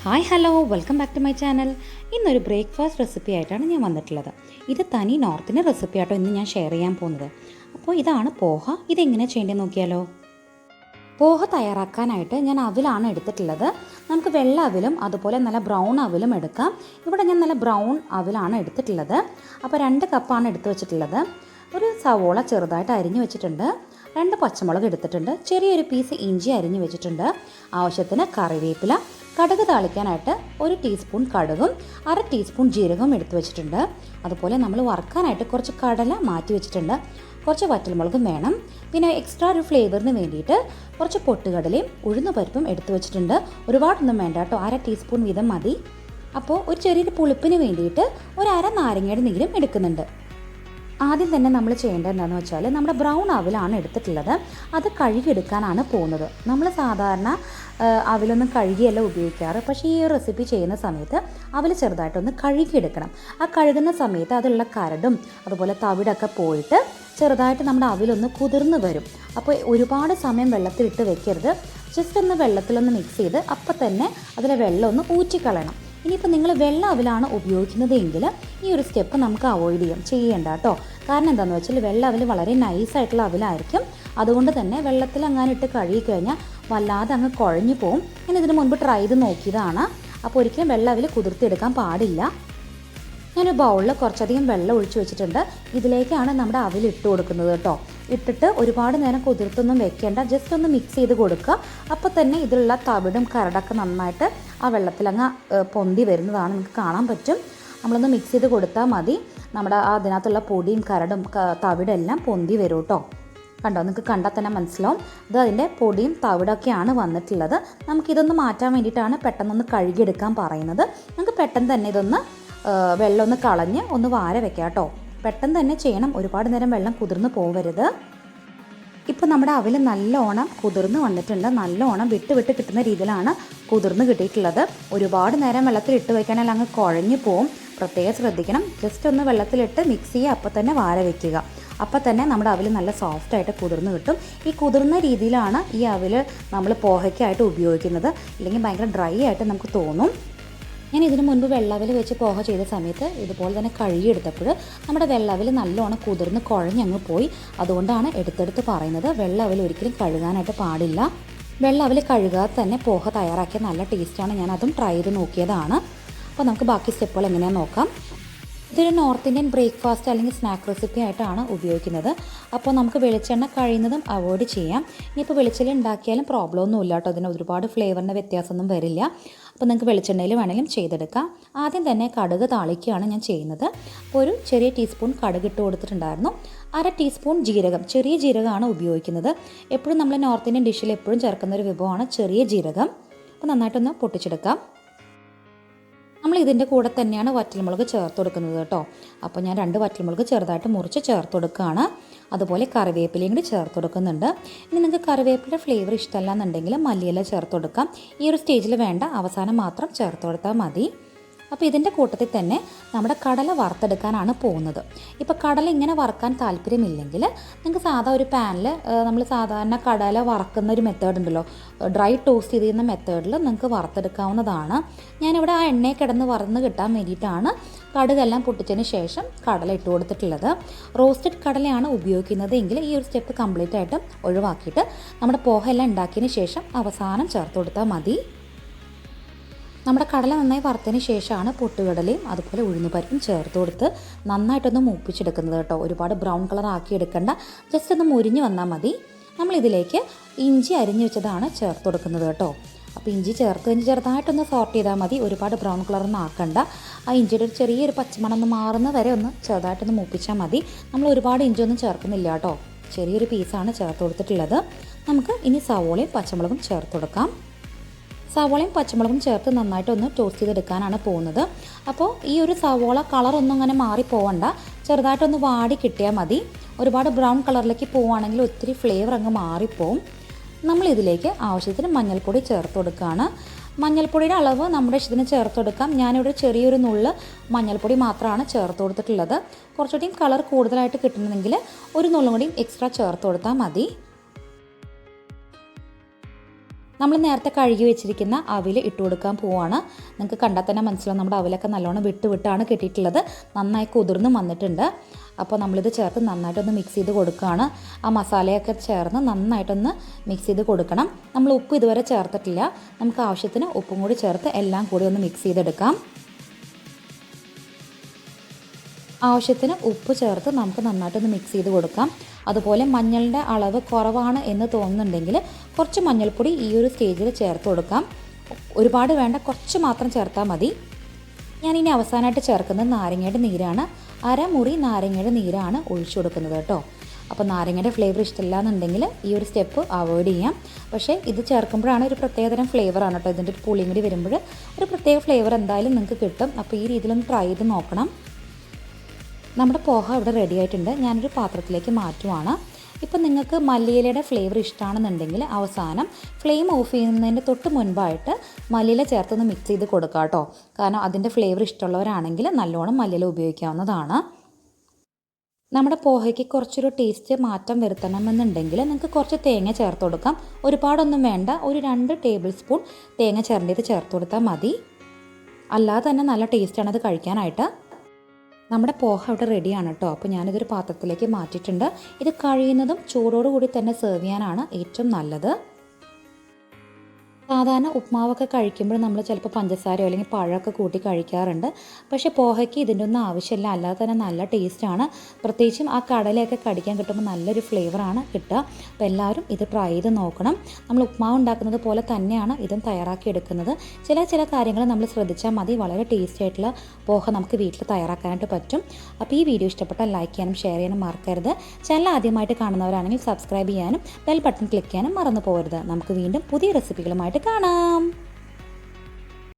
Hi hello welcome back to my channel. ഇന്നൊരു breakfast recipe ആയിട്ടാണ് ഞാൻ വന്നിട്ടുള്ളത്. ഇത് തനി നോർത്തിൻ്റെ റെസിപ്പി ആയിട്ടോ ഇന്ന് ഞാൻ ഷെയർ ചെയ്യാൻ പോകുന്നത്. അപ്പോൾ ഇതാണ് പോഹ. ഇതെങ്ങനെ ചെയ്യേണ്ടതെന്ന് നോക്കിയാലോ. പോഹ തയ്യാറാക്കാനായിട്ട് ഞാൻ അവിലാണ് എടുത്തിട്ടുള്ളത്. നമുക്ക് വെള്ള അവിലും അതുപോലെ നല്ല ബ്രൗൺ അവിലും എടുക്കാം. ഇവിടെ ഞാൻ നല്ല ബ്രൗൺ അവിലാണ് എടുത്തിട്ടുള്ളത്. അപ്പോൾ 2 കപ്പാണ് എടുത്ത് വെച്ചിട്ടുള്ളത്. ഒരു സവോള ചെറുതായിട്ട് അരിഞ്ഞു വെച്ചിട്ടുണ്ട്. 2 പച്ചമുളക് എടുത്തിട്ടുണ്ട്. ചെറിയൊരു പീസ് ഇഞ്ചി അരിഞ്ഞു വെച്ചിട്ടുണ്ട്. ആവശ്യത്തിന് കറിവേപ്പില, കടുക് താളിക്കാനായിട്ട് 1 ടീസ്പൂൺ കടുകും 1/2 ടീസ്പൂൺ ജീരകവും എടുത്തു വെച്ചിട്ടുണ്ട്. അതുപോലെ നമ്മൾ വറുക്കാനായിട്ട് കുറച്ച് കടല മാറ്റി വെച്ചിട്ടുണ്ട്. കുറച്ച് വറ്റൽമുളകും വേണം. പിന്നെ എക്സ്ട്രാ ഒരു ഫ്ലേവറിന് വേണ്ടിയിട്ട് കുറച്ച് പൊട്ടുകടലയും ഉഴുന്നുപരിപ്പും എടുത്തു വെച്ചിട്ടുണ്ട്. ഒരുപാടൊന്നും വേണ്ട കേട്ടോ, 1/2 ടീസ്പൂൺ വീതം മതി. അപ്പോൾ ഒരു ചെറിയൊരു പുളിപ്പിന് വേണ്ടിയിട്ട് ഒരു 1/2 നാരങ്ങയുടെ നീരും എടുക്കുന്നുണ്ട്. ആദ്യം തന്നെ നമ്മൾ ചെയ്യേണ്ടത് എന്താണെന്ന് വെച്ചാൽ നമ്മുടെ ബ്രൗൺ അവിലാണ് എടുത്തിട്ടുള്ളത്. അത് കഴുകിയെടുക്കാനാണ് പോകുന്നത്. നമ്മൾ സാധാരണ അവിലൊന്നും കഴുകിയല്ല ഉപയോഗിക്കാറ്. പക്ഷേ ഈ റെസിപ്പി ചെയ്യുന്ന സമയത്ത് അവിൽ ചെറുതായിട്ടൊന്ന് കഴുകിയെടുക്കണം. ആ കഴുകുന്ന സമയത്ത് അതിലുള്ള കരടും അതുപോലെ തവിടൊക്കെ പോയിട്ട് ചെറുതായിട്ട് നമ്മുടെ അവിലൊന്ന് കുതിർന്ന് വരും. അപ്പോൾ ഒരുപാട് സമയം വെള്ളത്തിലിട്ട് വെക്കരുത്. ജസ്റ്റ് ഒന്ന് വെള്ളത്തിലൊന്ന് മിക്സ് ചെയ്ത് അപ്പം തന്നെ അതിലെ വെള്ളം ഒന്ന് ഊറ്റിക്കളയണം. ഇനിയിപ്പോൾ നിങ്ങൾ വെള്ള അവിലാണ് ഉപയോഗിക്കുന്നത് എങ്കിൽ ഈ ഒരു സ്റ്റെപ്പ് നമുക്ക് അവോയ്ഡ് ചെയ്യേണ്ട കേട്ടോ. കാരണം എന്താണെന്ന് വെച്ചാൽ വെള്ള അവിൽ വളരെ നൈസായിട്ടുള്ള അവിലായിരിക്കും. അതുകൊണ്ട് തന്നെ വെള്ളത്തിൽ അങ്ങനെ ഇട്ട് കഴുകി കഴിഞ്ഞാൽ വല്ലാതെ അങ്ങ് കുഴഞ്ഞു പോവും. ഞാൻ ഇതിന് മുൻപ് ട്രൈ ചെയ്ത് നോക്കിയതാണ്. അപ്പോൾ ഒരിക്കലും വെള്ള അവിൽ കുതിർത്തിയെടുക്കാൻ പാടില്ല. ഞാനൊരു ബൗളിൽ കുറച്ചധികം വെള്ളം ഒഴിച്ച് വെച്ചിട്ടുണ്ട്. ഇതിലേക്കാണ് നമ്മുടെ അവിൽ ഇട്ട് കൊടുക്കുന്നത് കേട്ടോ. ഇട്ടിട്ട് ഒരുപാട് നേരം കുതിർത്തൊന്നും വെക്കേണ്ട, ജസ്റ്റ് ഒന്ന് മിക്സ് ചെയ്ത് കൊടുക്കുക. അപ്പോൾ തന്നെ ഇതിലുള്ള തവിടും കരടൊക്കെ നന്നായിട്ട് ആ വെള്ളത്തിലങ്ങ് പൊന്തി വരുന്നതാണ് നമുക്ക് കാണാൻ പറ്റും. നമ്മളൊന്ന് മിക്സ് ചെയ്ത് കൊടുത്താൽ മതി. നമ്മുടെ അതിനകത്തുള്ള പൊടിയും കരടും തവിടെല്ലാം പൊന്തി വരും കേട്ടോ. കണ്ടോ, നിങ്ങൾക്ക് കണ്ടാൽ തന്നെ മനസ്സിലാവും. ഇത് അതിൻ്റെ പൊടിയും തവിടൊക്കെയാണ് വന്നിട്ടുള്ളത്. നമുക്കിതൊന്ന് മാറ്റാൻ വേണ്ടിയിട്ടാണ് പെട്ടെന്നൊന്ന് കഴുകിയെടുക്കാൻ പറയുന്നത്. നമുക്ക് പെട്ടെന്ന് തന്നെ ഇതൊന്ന് വെള്ളം ഒന്ന് കളഞ്ഞ് ഒന്ന് വാര വെക്കാം കേട്ടോ. പെട്ടെന്ന് തന്നെ ചെയ്യണം, ഒരുപാട് നേരം വെള്ളം കുതിർന്ന് പോകരുത്. ഇപ്പോൾ നമ്മുടെ അവിൽ നല്ലോണം കുതിർന്ന് വന്നിട്ടുണ്ട്. നല്ലോണം വിട്ട് കിട്ടുന്ന രീതിയിലാണ് കുതിർന്ന് കിട്ടിയിട്ടുള്ളത്. ഒരുപാട് നേരം വെള്ളത്തിൽ ഇട്ട് വയ്ക്കാനാൽ അങ്ങ് കുഴഞ്ഞു പോവും. പ്രത്യേകം ശ്രദ്ധിക്കണം. ജസ്റ്റ് ഒന്ന് വെള്ളത്തിലിട്ട് മിക്സ് ചെയ്യുക, അപ്പോൾ തന്നെ വാര വയ്ക്കുക. അപ്പോൾ തന്നെ നമ്മുടെ അവിൽ നല്ല സോഫ്റ്റായിട്ട് കുതിർന്ന് കിട്ടും. ഈ കുതിർന്ന രീതിയിലാണ് ഈ അവിൽ നമ്മൾ പോഹയ്ക്കായിട്ട് ഉപയോഗിക്കുന്നത്. ഇല്ലെങ്കിൽ ഭയങ്കര ഡ്രൈ ആയിട്ട് നമുക്ക് തോന്നും. ഞാൻ ഇതിനു മുൻപ് വെള്ളാവിൽ വെച്ച് പോഹ ചെയ്ത സമയത്ത് ഇതുപോലെ തന്നെ കഴുകിയെടുത്തപ്പോൾ നമ്മുടെ വെള്ളാവിൽ നല്ലോണം കുതിർന്ന് കുഴഞ്ഞങ്ങ് പോയി. അതുകൊണ്ടാണ് എടുത്തെടുത്ത് പറയുന്നത്, വെള്ളാവിൽ ഒരിക്കലും കഴുകാനായിട്ട് പാടില്ല. വെള്ളാവിൽ കഴുകാതെ തന്നെ പോഹ തയ്യാറാക്കിയ നല്ല ടേസ്റ്റാണ്. ഞാൻ അതും ട്രൈ ചെയ്ത് നോക്കിയതാണ്. അപ്പോൾ നമുക്ക് ബാക്കി സ്റ്റെപ്പുകൾ എങ്ങനെയാണെന്ന് നോക്കാം. ഇതൊരു നോർത്ത് ഇന്ത്യൻ ബ്രേക്ക്ഫാസ്റ്റ് അല്ലെങ്കിൽ സ്നാക്ക് റെസിപ്പി ആയിട്ടാണ് ഉപയോഗിക്കുന്നത്. അപ്പോൾ നമുക്ക് വെളിച്ചെണ്ണ കഴിയുന്നതും അവോയ്ഡ് ചെയ്യാം. ഇനിയിപ്പോൾ വെളിച്ചെണ്ണ ഉണ്ടാക്കിയാലും പ്രോബ്ലം ഒന്നും ഇല്ല കേട്ടോ. അതിന് ഒരുപാട് ഫ്ലേവറിൻ്റെ വ്യത്യാസമൊന്നും വരില്ല. അപ്പോൾ നിങ്ങൾക്ക് വെളിച്ചെണ്ണയിൽ വേണമെങ്കിലും ചെയ്തെടുക്കാം. ആദ്യം തന്നെ കടുക് താളിക്കുകയാണ് ഞാൻ ചെയ്യുന്നത്. അപ്പോൾ ഒരു ചെറിയ ടീസ്പൂൺ കടുക് ഇട്ട് കൊടുത്തിട്ടുണ്ടായിരുന്നു. 1/2 ടീസ്പൂൺ ജീരകം, ചെറിയ ജീരകമാണ് ഉപയോഗിക്കുന്നത്. എപ്പോഴും നമ്മൾ നോർത്ത് ഇന്ത്യൻ ഡിഷിൽ എപ്പോഴും ചേർക്കുന്ന ഒരു വിഭവമാണ് ചെറിയ ജീരകം. അപ്പോൾ നന്നായിട്ടൊന്ന് പൊട്ടിച്ചെടുക്കാം. നമ്മൾ ഇതിൻ്റെ കൂടെ തന്നെയാണ് വറ്റൽമുളക് ചേർത്ത് കൊടുക്കുന്നത് കേട്ടോ. അപ്പോൾ ഞാൻ 2 വറ്റൽമുളക് ചെറുതായിട്ട് മുറിച്ച് ചേർത്ത് കൊടുക്കുകയാണ്. അതുപോലെ കറിവേപ്പിലയും കൂടി ചേർത്ത് കൊടുക്കുന്നുണ്ട്. ഇനി നിങ്ങൾക്ക് കറിവേപ്പില ഫ്ലേവർ ഇഷ്ടമല്ല എന്നുണ്ടെങ്കിൽ മല്ലിയില ചേർത്ത് കൊടുക്കാം. ഈ ഒരു സ്റ്റേജിൽ വേണ്ട, അവസാനം മാത്രം ചേർത്ത് കൊടുത്താൽ മതി. അപ്പോൾ ഇതിൻ്റെ കൂട്ടത്തിൽ തന്നെ നമ്മുടെ കടല വറുത്തെടുക്കാനാണ് പോകുന്നത്. ഇപ്പോൾ കടല ഇങ്ങനെ വറുക്കാൻ താല്പര്യമില്ലെങ്കിൽ നിങ്ങൾക്ക് സാധാ ഒരു പാനിൽ നമ്മൾ സാധാരണ കടല വറക്കുന്ന ഒരു മെത്തേഡ് ഉണ്ടല്ലോ, ഡ്രൈ ടോസ്റ്റ് ചെയ്യുന്ന മെത്തേഡിൽ നിങ്ങൾക്ക് വറുത്തെടുക്കാവുന്നതാണ്. ഞാനിവിടെ ആ എണ്ണയെ കിടന്ന് വറന്ന് കിട്ടാൻ വേണ്ടിയിട്ടാണ് കടുകെല്ലാം പൊട്ടിച്ചതിന് ശേഷം കടല ഇട്ട് കൊടുത്തിട്ടുള്ളത്. റോസ്റ്റഡ് കടലയാണ് ഉപയോഗിക്കുന്നത് എങ്കിൽ ഈ ഒരു സ്റ്റെപ്പ് കംപ്ലീറ്റ് ആയിട്ടും ഒഴിവാക്കിയിട്ട് നമ്മുടെ പോഹ എല്ലാം ഉണ്ടാക്കിയതിന് ശേഷം അവസാനം ചേർത്ത് കൊടുത്താൽ മതി. നമ്മുടെ കടല നന്നായി വറുത്തതിന് ശേഷമാണ് പൊട്ടുകടലയും അതുപോലെ ഉഴുന്നുപരിപ്പും ചേർത്ത് കൊടുത്ത് നന്നായിട്ടൊന്ന് മൂപ്പിച്ചെടുക്കുന്നത് കേട്ടോ. ഒരുപാട് ബ്രൗൺ കളർ ആക്കി എടുക്കേണ്ട, ജസ്റ്റ് ഒന്ന് മുരിഞ്ഞ് വന്നാൽ മതി. നമ്മളിതിലേക്ക് ഇഞ്ചി അരിഞ്ഞ് വെച്ചതാണ് ചേർത്ത് കൊടുക്കുന്നത് കേട്ടോ. അപ്പോൾ ഇഞ്ചി ചേർത്ത് കഴിഞ്ഞ് ചെറുതായിട്ടൊന്ന് സോർട്ട് ചെയ്താൽ മതി. ഒരുപാട് ബ്രൗൺ കളറൊന്നും ആക്കണ്ട. ആ ഇഞ്ചിയുടെ ഒരു ചെറിയൊരു പച്ചമണം ഒന്ന് മാറുന്ന വരെ ഒന്ന് ചെറുതായിട്ടൊന്ന് മൂപ്പിച്ചാൽ മതി. നമ്മൾ ഒരുപാട് ഇഞ്ചിയൊന്നും ചേർക്കുന്നില്ല കേട്ടോ, ചെറിയൊരു പീസാണ് ചേർത്ത് കൊടുത്തിട്ടുള്ളത്. നമുക്ക് ഇനി സവോളയും പച്ചമുളകും ചേർത്ത് കൊടുക്കാം. സവോളയും പച്ചമുളകും ചേർത്ത് നന്നായിട്ടൊന്ന് ടോസ്റ്റ് ചെയ്തെടുക്കാനാണ് പോകുന്നത്. അപ്പോൾ ഈ ഒരു സവോള കളറൊന്നും അങ്ങനെ മാറിപ്പോവണ്ട, ചെറുതായിട്ടൊന്ന് വാടി കിട്ടിയാൽ മതി. ഒരുപാട് ബ്രൗൺ കളറിലേക്ക് പോവുകയാണെങ്കിൽ ഒത്തിരി ഫ്ലേവർ അങ്ങ് മാറിപ്പോവും. നമ്മളിതിലേക്ക് ആവശ്യത്തിന് മഞ്ഞൾപ്പൊടി ചേർത്ത് കൊടുക്കുകയാണ്. മഞ്ഞൾപ്പൊടിയുടെ അളവ് നമ്മുടെ ഇഷ്ടത്തിന് ചേർത്ത് കൊടുക്കാം. ഞാനിവിടെ ചെറിയൊരു നുള്ള് മഞ്ഞൾപ്പൊടി മാത്രമാണ് ചേർത്ത് കൊടുത്തിട്ടുള്ളത്. കുറച്ചുകൂടിയും കളർ കൂടുതലായിട്ട് കിട്ടണമെങ്കിൽ ഒരു നുള്ളും കൂടിയും എക്സ്ട്രാ ചേർത്ത് കൊടുത്താൽ മതി. നമ്മൾ നേരത്തെ കഴുകി വെച്ചിരിക്കുന്ന അവിൽ ഇട്ട് കൊടുക്കാൻ പോവാണ്. നിങ്ങൾക്ക് കണ്ടാൽ തന്നെ മനസ്സിലാവും നമ്മുടെ അവിലൊക്കെ നല്ലോണം വിട്ടാണ് കിട്ടിയിട്ടുള്ളത്. നന്നായി കുതിർന്ന് വന്നിട്ടുണ്ട്. അപ്പോൾ നമ്മളിത് ചേർത്ത് നന്നായിട്ടൊന്ന് മിക്സ് ചെയ്ത് കൊടുക്കുകയാണ്. ആ മസാലയൊക്കെ ചേർന്ന് നന്നായിട്ടൊന്ന് മിക്സ് ചെയ്ത് കൊടുക്കണം. നമ്മൾ ഉപ്പ് ഇതുവരെ ചേർത്തിട്ടില്ല. നമുക്ക് ആവശ്യത്തിന് ഉപ്പും കൂടി ചേർത്ത് എല്ലാം കൂടി ഒന്ന് മിക്സ് ചെയ്തെടുക്കാം. ആവശ്യത്തിന് ഉപ്പ് ചേർത്ത് നമുക്ക് നന്നായിട്ടൊന്ന് മിക്സ് ചെയ്ത് കൊടുക്കാം. അതുപോലെ മഞ്ഞളിൻ്റെ അളവ് കുറവാണ് എന്ന് തോന്നുന്നുണ്ടെങ്കിൽ കുറച്ച് മഞ്ഞൾപ്പൊടി ഈ ഒരു സ്റ്റേജിൽ ചേർത്ത് കൊടുക്കാം. ഒരുപാട് വേണ്ട, കുറച്ച് മാത്രം ചേർത്താൽ മതി. ഞാനിനി അവസാനമായിട്ട് ചേർക്കുന്നത് നാരങ്ങയുടെ നീരാണ്. അരമുറി നാരങ്ങയുടെ നീരാണ് ഒഴിച്ചു കൊടുക്കുന്നത് കേട്ടോ. അപ്പോൾ നാരങ്ങയുടെ ഫ്ലേവർ ഇഷ്ടമില്ല എന്നുണ്ടെങ്കിൽ ഈ ഒരു സ്റ്റെപ്പ് അവോയ്ഡ് ചെയ്യാം. പക്ഷേ ഇത് ചേർക്കുമ്പോഴാണ് ഒരു പ്രത്യേകതരം ഫ്ലേവറാണ് കേട്ടോ. ഇതിൻ്റെ ഒരു പുളിയും കൂടി വരുമ്പോൾ ഒരു പ്രത്യേക ഫ്ലേവർ എന്തായാലും നിങ്ങൾക്ക് കിട്ടും. അപ്പോൾ ഈ രീതിയിലൊന്ന് ട്രൈ ചെയ്ത് നോക്കണം. നമ്മുടെ പോഹ ഇവിടെ റെഡി ആയിട്ടുണ്ട്. ഞാനൊരു പാത്രത്തിലേക്ക് മാറ്റുവാണ്. ഇപ്പം നിങ്ങൾക്ക് മല്ലിയിലയുടെ ഫ്ലേവർ ഇഷ്ടമാണെന്നുണ്ടെങ്കിൽ അവസാനം ഫ്ലെയിം ഓഫ് ചെയ്യുന്നതിൻ്റെ തൊട്ട് മുൻപായിട്ട് മല്ലിയില ചേർത്തൊന്ന് മിക്സ് ചെയ്ത് കൊടുക്കുക കേട്ടോ. കാരണം അതിൻ്റെ ഫ്ലേവർ ഇഷ്ടമുള്ളവരാണെങ്കിൽ നല്ലോണം മല്ലിയില ഉപയോഗിക്കാവുന്നതാണ്. നമ്മുടെ പോഹയ്ക്ക് കുറച്ചൊരു ടേസ്റ്റ് മാറ്റം വരുത്തണമെന്നുണ്ടെങ്കിൽ നിങ്ങൾക്ക് കുറച്ച് തേങ്ങ ചേർത്ത് കൊടുക്കാം. ഒരുപാടൊന്നും വേണ്ട, ഒരു 2 ടേബിൾ സ്പൂൺ തേങ്ങ ചേർത്ത് കൊടുത്താൽ മതി. അല്ലാതെ തന്നെ നല്ല ടേസ്റ്റാണ് അത് കഴിക്കാനായിട്ട്. നമ്മുടെ പോഹ ഇവിടെ റെഡിയാണ് കേട്ടോ. അപ്പോൾ ഞാനിതൊരു പാത്രത്തിലേക്ക് മാറ്റിയിട്ടുണ്ട്. ഇത് കഴിയുന്നതും ചൂടോടുകൂടി തന്നെ സെർവ് ചെയ്യാനാണ് ഏറ്റവും നല്ലത്. സാധാരണ ഉപ്മാവൊക്കെ കഴിക്കുമ്പോൾ നമ്മൾ ചിലപ്പോൾ പഞ്ചസാരയോ അല്ലെങ്കിൽ പഴമൊക്കെ കൂട്ടി കഴിക്കാറുണ്ട്. പക്ഷേ പോഹയ്ക്ക് ഇതിൻ്റെ ഒന്നും ആവശ്യമില്ല. അല്ലാതെ തന്നെ നല്ല ടേസ്റ്റാണ്. പ്രത്യേകിച്ചും ആ കടലയൊക്കെ കടിക്കാൻ കിട്ടുമ്പോൾ നല്ലൊരു ഫ്ലേവറാണ് കിട്ടുക. അപ്പോൾ എല്ലാവരും ഇത് ട്രൈ ചെയ്ത് നോക്കണം. നമ്മൾ ഉപ്മാവ് ഉണ്ടാക്കുന്നത് പോലെ തന്നെയാണ് ഇതും തയ്യാറാക്കി എടുക്കുന്നത്. ചില കാര്യങ്ങൾ നമ്മൾ ശ്രദ്ധിച്ചാൽ മതി. വളരെ ടേസ്റ്റി ആയിട്ടുള്ള പോഹ നമുക്ക് വീട്ടിൽ തയ്യാറാക്കാനായിട്ട് പറ്റും. അപ്പോൾ ഈ വീഡിയോ ഇഷ്ടപ്പെട്ടാൽ ലൈക്ക് ചെയ്യാനും ഷെയർ ചെയ്യാനും മറക്കരുത്. ചാനൽ ആദ്യമായിട്ട് കാണുന്നവരാണെങ്കിൽ സബ്സ്ക്രൈബ് ചെയ്യാനും ബെൽ ബട്ടൺ ക്ലിക്ക് ചെയ്യാനും മറന്നു പോകരുത്. നമുക്ക് വീണ്ടും പുതിയ റെസിപ്പികളുമായിട്ട് കാണാം.